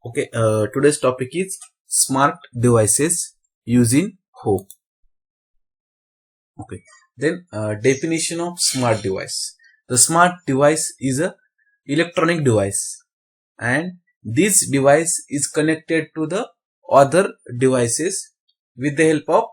Okay, today's topic is smart devices used in home. Okay, then definition of smart device. The smart device is a electronic device, and this device is connected to the other devices with the help of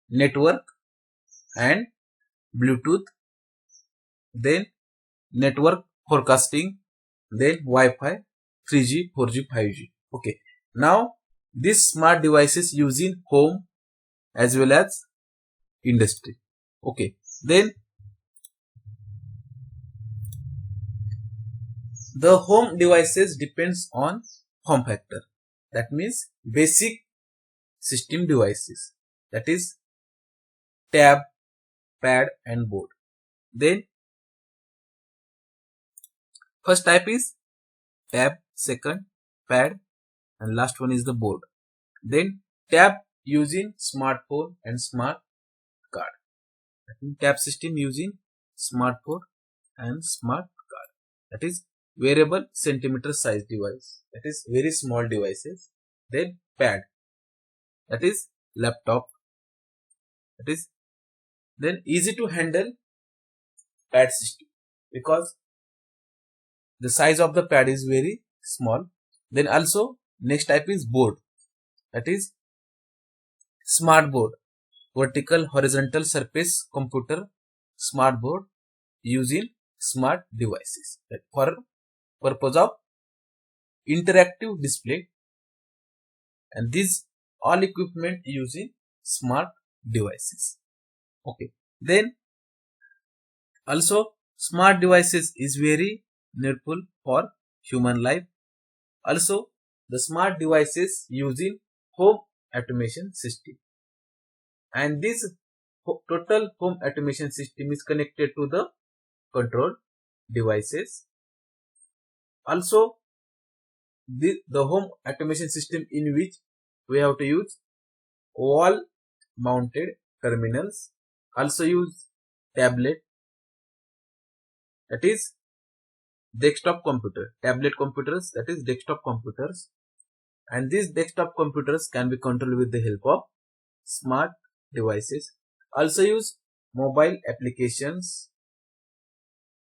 network and Bluetooth, then network forecasting, then Wi-Fi, 3G, 4G, 5G. Okay, now these smart devices used in home as well as industry. Okay, then the home devices depends on form factor. That means basic system devices. That is tab, pad and board. Then first type is tab, second pad and last one is the board. Then tab using smartphone and smart card. Tab system using smartphone and smart card. That is wearable centimeter size device. That is very small devices. Then pad. That is laptop. That is then easy to handle pad system because the size of the pad is very small. Then also next type is board. That is smart board. Vertical horizontal surface computer smart board using smart devices that for purpose of interactive display, and these all equipment using smart devices. Okay, then also smart devices is very needful for human life. Also the smart devices using home automation system, and this total home automation system is connected to the control devices. Also the home automation system in which we have to use wall mounted terminals, also use tablet, that is desktop computer, tablet computers, that is desktop computers, and these desktop computers can be controlled with the help of smart devices. Also use mobile applications,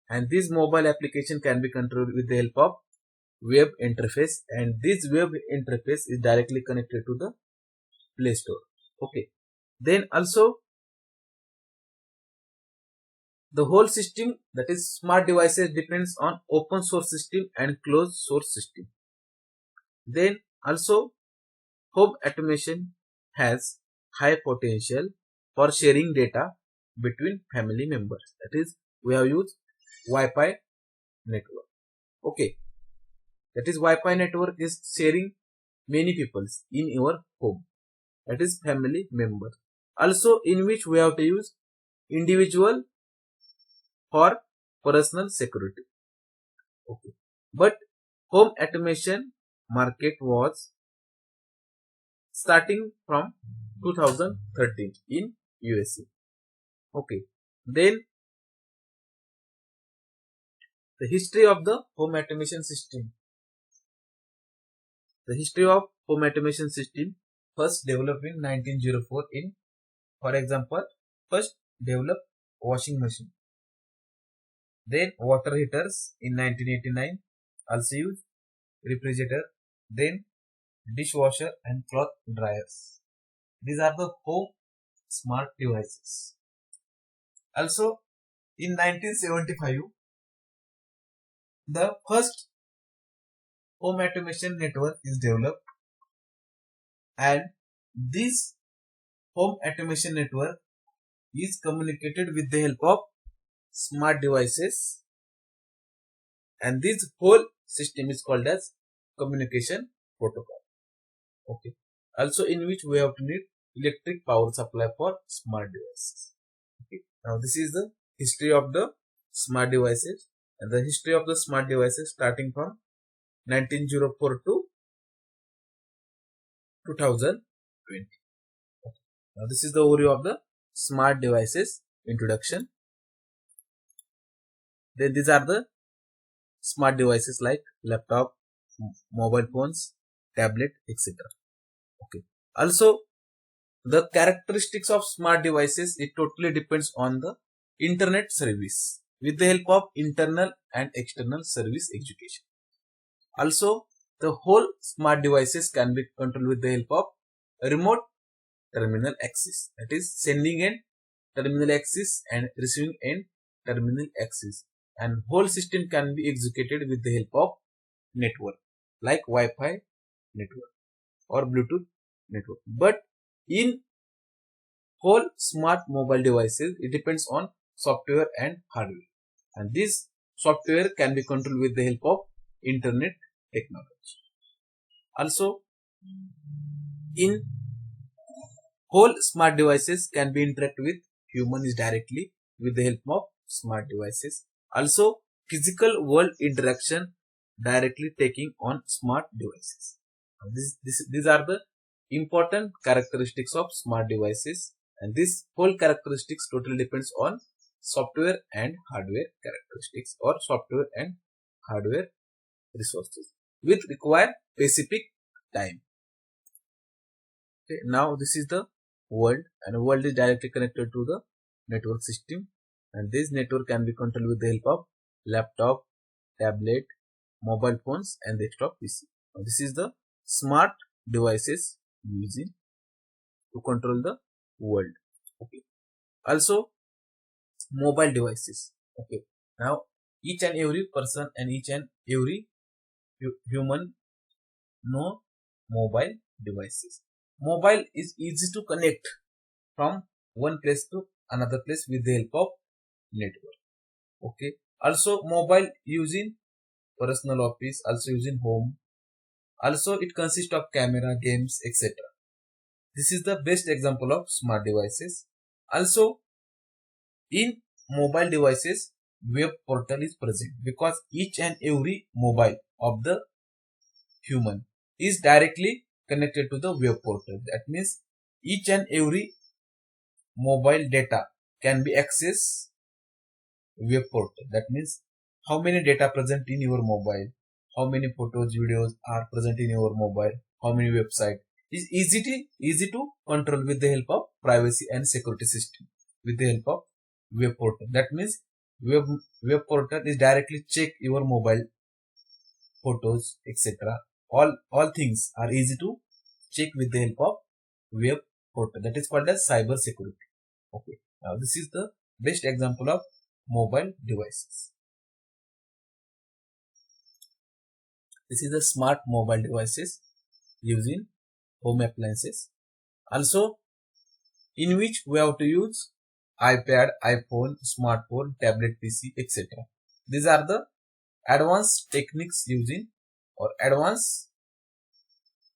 and this mobile application can be controlled with the help of web interface, and this web interface is directly connected to the Play Store. Okay, then also the whole system, that is smart devices, depends on open source system and closed source system. Then also home automation has high potential for sharing data between family members. That is we have used Wi-Fi network. Okay, that is Wi-Fi network is sharing many people in your home. That is family member. Also in which we have to use individual for personal security. Okay, but home automation market was starting from 2013 in USA. Okay, then the history of the home automation system. The history of home automation system first developed in 1904 in, for example, first developed washing machine. Then water heaters in 1989, also used refrigerator, then dishwasher and cloth dryers. These are the home smart devices. Also in 1975, the first home automation network is developed, and this home automation network is communicated with the help of smart devices, and this whole system is called as communication protocol. Okay, also in which we have to need electric power supply for smart devices. Okay, now this is the history of the smart devices, and the history of the smart devices starting from 1904 to 2020. Okay. Now this is the overview of the smart devices introduction. Then these are the smart devices like laptop, mobile phones, tablet, etc. Okay. Also, the characteristics of smart devices, it totally depends on the internet service with the help of internal and external service execution. Also, the whole smart devices can be controlled with the help of remote terminal access, that is sending end terminal access and receiving end terminal access, and whole system can be executed with the help of network like Wi-Fi network or Bluetooth network. But in whole smart mobile devices, it depends on software and hardware, and this software can be controlled with the help of internet technology. Also, in whole smart devices can be interact with humans directly with the help of smart devices. Also, physical world interaction directly taking on smart devices. These are the important characteristics of smart devices, and this whole characteristics totally depends on software and hardware characteristics or software and hardware resources which require specific time. Okay, now this is the world, and world is directly connected to the network system, and this network can be controlled with the help of laptop, tablet, mobile phones and desktop PC. Now, this is the smart devices using to control the world. Okay. Also, mobile devices. Okay. Now, each and every person and each and every human know mobile devices. Mobile is easy to connect from one place to another place with the help of network. Okay. Also, mobile using personal office, also using home. Also, it consists of camera, games, etc. This is the best example of smart devices. Also, in mobile devices, web portal is present because each and every mobile of the human is directly connected to the web portal. That means each and every mobile data can be accessed web portal. That means how many data present in your mobile, how many photos, videos are present in your mobile, how many website is easy to control with the help of privacy and security system with the help of web portal. That means web portal is directly check your mobile photos, etc. All things are easy to check with the help of web portal. That is called as cyber security. Okay. Now this is the best example of mobile devices. This is the smart mobile devices using home appliances. Also, in which we have to use iPad, iPhone, smartphone, tablet, PC, etc. These are the advanced techniques using or advanced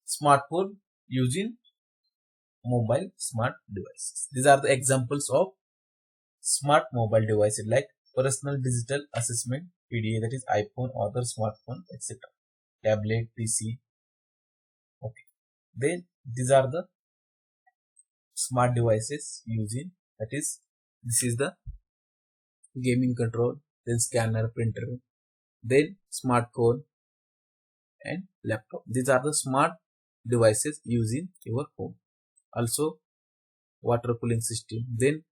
smartphone using mobile smart devices. These are the examples of smart mobile devices like personal digital assessment PDA, that is iPhone, other smartphone, etc. Tablet, PC. Okay. Then these are the smart devices using, that is this is the gaming control, then scanner, printer, then smartphone and laptop. These are the smart devices using your home. Also, water cooling system, then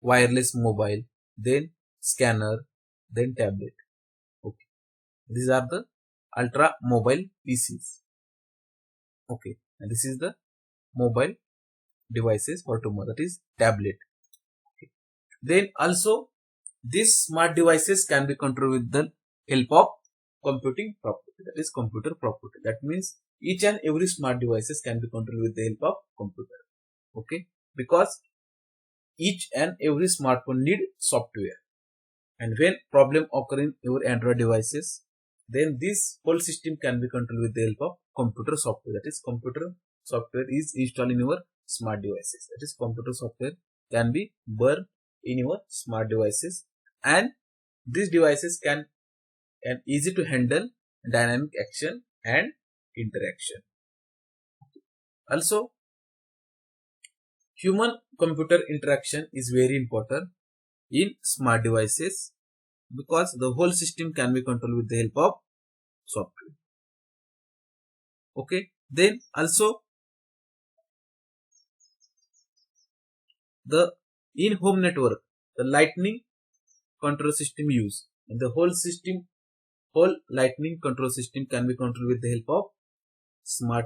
wireless mobile, then scanner, then tablet. Okay. These are the ultra mobile PCs. Okay. And this is the mobile devices for tomorrow, that is tablet. Okay. Then also, these smart devices can be controlled with the help of computing property, that is computer property. That means each and every smart devices can be controlled with the help of computer. Okay. Because each and every smartphone need software, and when problem occur in your Android devices, then this whole system can be controlled with the help of computer software. That is computer software is installed in your smart devices. That is computer software can be burned in your smart devices, and these devices can easy to handle dynamic action and interaction. Also, human computer interaction is very important in smart devices because the whole system can be controlled with the help of software. Okay, then also the in-home network, the lightning control system use, and the whole lightning control system can be controlled with the help of smart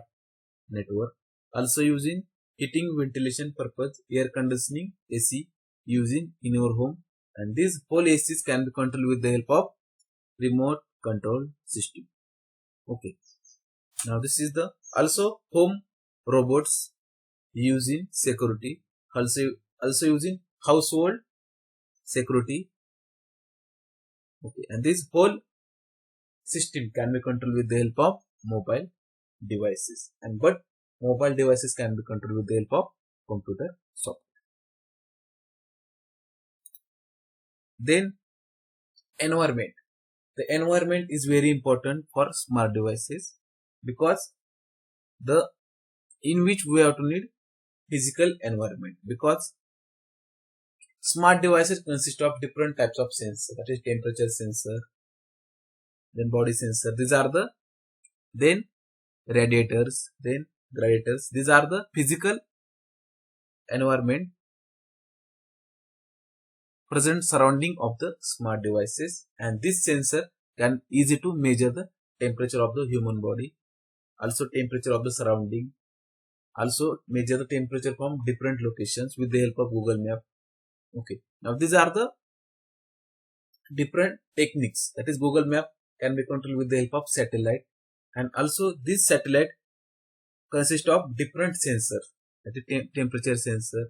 network. Also using heating, ventilation purpose, air conditioning, AC using in your home, and these whole ACs can be controlled with the help of remote control system. Okay, now this is the also home robots using security, also using household security. Okay, and this whole system can be controlled with the help of mobile devices, and but mobile devices can be controlled with the help of computer software. Then environment. The environment is very important for smart devices because the in which we have to need physical environment, because smart devices consist of different types of sensors, that is temperature sensor, then body sensor. These are the then radiators, then gladiators. These are the physical environment present surrounding of the smart devices, and this sensor can easy to measure the temperature of the human body, also temperature of the surrounding, also measure the temperature from different locations with the help of Google Map. Okay, now these are the different techniques, that is Google Map can be controlled with the help of satellite, and also this satellite consists of different sensors, that is temperature sensor.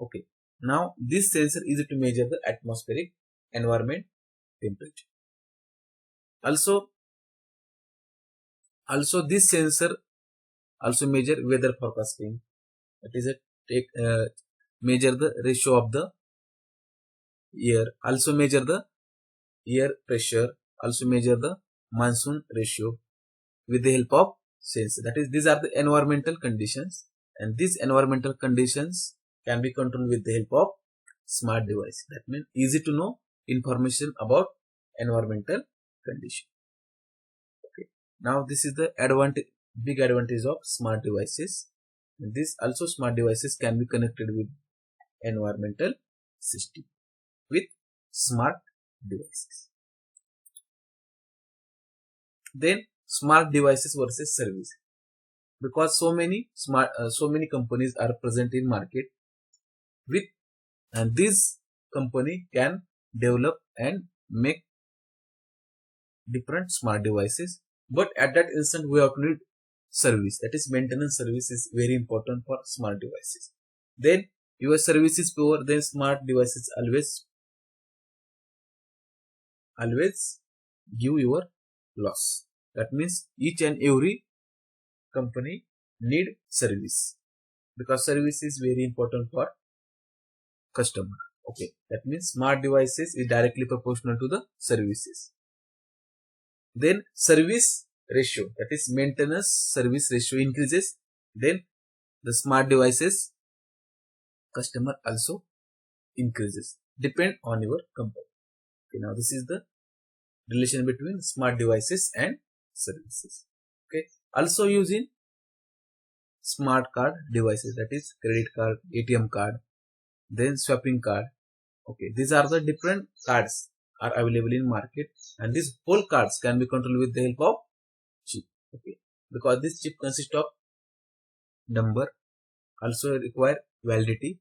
Okay, now this sensor is to measure the atmospheric environment temperature. Also this sensor also measure weather forecasting, that is measure the ratio of the air, also measure the air pressure, also measure the monsoon ratio with the help of sensor. That is, these are the environmental conditions, and these environmental conditions can be controlled with the help of smart device. That means easy to know information about environmental condition. Okay. Now this is the big advantage of smart devices. And this also smart devices can be connected with environmental system with smart devices. Then smart devices versus service, because so many companies are present in market with, and this company can develop and make different smart devices, but at that instant we have to need service, that is maintenance service is very important for smart devices. Then your service is poor, then smart devices always give your loss. That means each and every company need service, because service is very important for customer. Okay, that means smart devices is directly proportional to the services. Then service ratio, that is maintenance service ratio increases, then the smart devices customer also increases, depend on your company. Okay, now this is the relation between smart devices and services. Okay, also using smart card devices, that is credit card, ATM card, then swapping card. Okay, these are the different cards are available in market, and these whole cards can be controlled with the help of chip. Okay, because this chip consists of number, also require validity.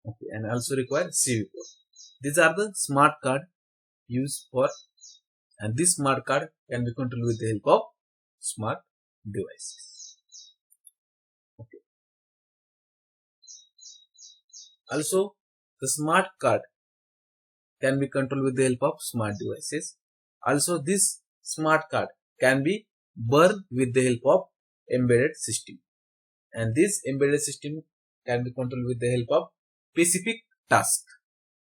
Okay, and also require CVV code. These are the smart card used for, and this smart card can be controlled with the help of smart devices. Okay. Also, the smart card can be controlled with the help of smart devices. Also, this smart card can be burned with the help of embedded system, and this embedded system can be controlled with the help of specific task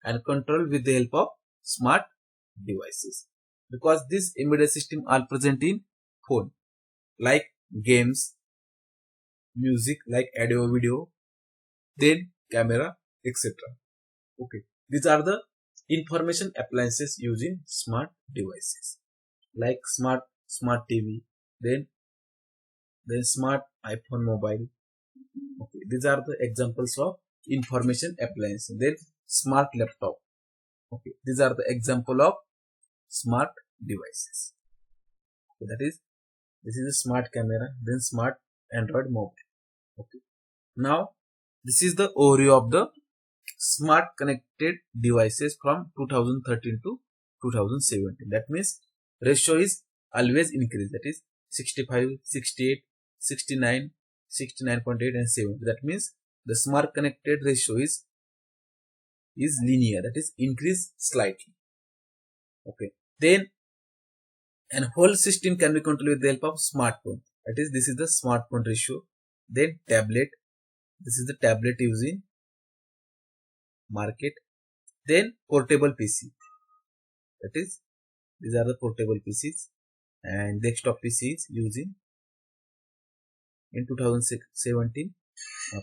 and controlled with the help of smart devices, because this embedded system are present in phone, like games, music like audio, video, then camera, etc. Okay, these are the information appliances using smart devices, like smart TV, then then smart iPhone mobile. Okay, these are the examples of information appliance. Then smart laptop. Okay, these are the example of smart devices. Okay, that is, this is a smart camera, then smart Android mobile. Okay, now this is the overview of the smart connected devices from 2013 to 2017. That means ratio is always increased. That is 65, 68, 69, 69.8 and 70. That means the smart connected ratio is linear. That is increase slightly. Okay. Then and whole system can be controlled with the help of smartphone. That is, this is the smartphone ratio. Then tablet. This is the tablet using market. Then portable PC. That is, these are the portable PCs, and desktop PCs using in 2017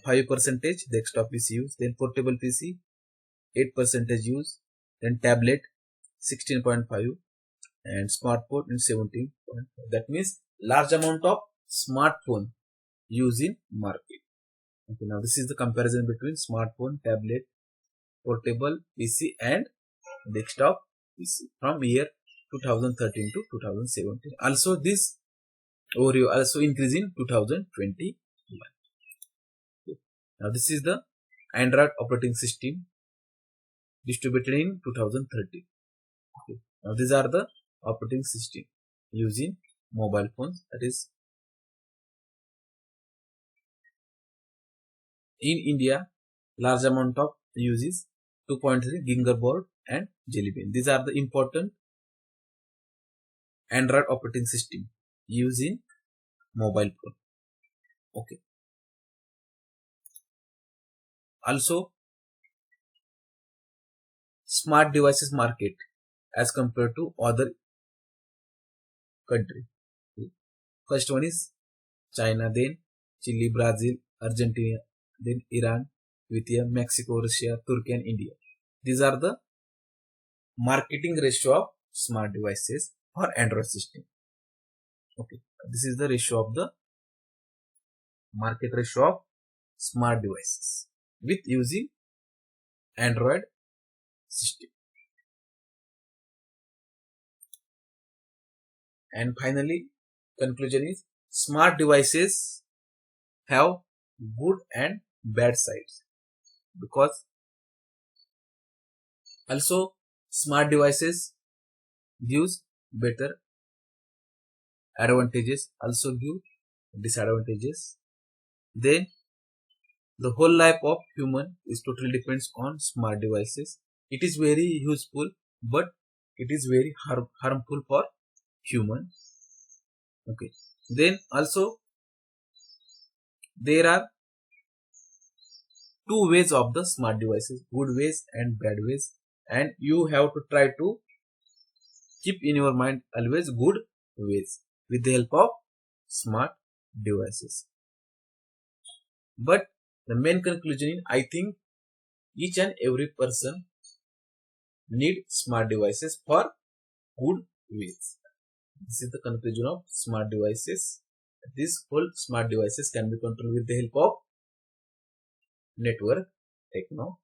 5% desktop PC use, then portable PC 8% use, then tablet 16.5 and smartphone in 17.5. That means large amount of smartphone used in market. Okay, now this is the comparison between smartphone, tablet, portable PC and desktop PC from year 2013 to 2017. Also this overview also increase in 2021. Okay. Now this is the Android operating system distributed in 2013. Okay. Now these are the operating system using mobile phones. That is, in India, large amount of uses 2.3 Gingerboard and Jelly Bean. These are the important Android operating system used in mobile phone. Okay. Also, smart devices market as compared to other country. Okay. First one is China, then Chile, Brazil, Argentina, then Iran, Ethiopia, Mexico, Russia, Turkey and India. These are the marketing ratio of smart devices for Android system. Okay, this is the ratio of the market ratio of smart devices with using Android system. And finally, conclusion is smart devices have good and bad sides, because also smart devices gives better advantages, also give disadvantages. Then the whole life of human is totally depends on smart devices. It is very useful, but it is very harmful for human. Okay. Then also there are two ways of the smart devices, good ways and bad ways, and you have to try to keep in your mind always good ways with the help of smart devices. But the main conclusion is, I think each and every person need smart devices for good ways. This is the conclusion of smart devices. These whole smart devices can be controlled with the help of network technology.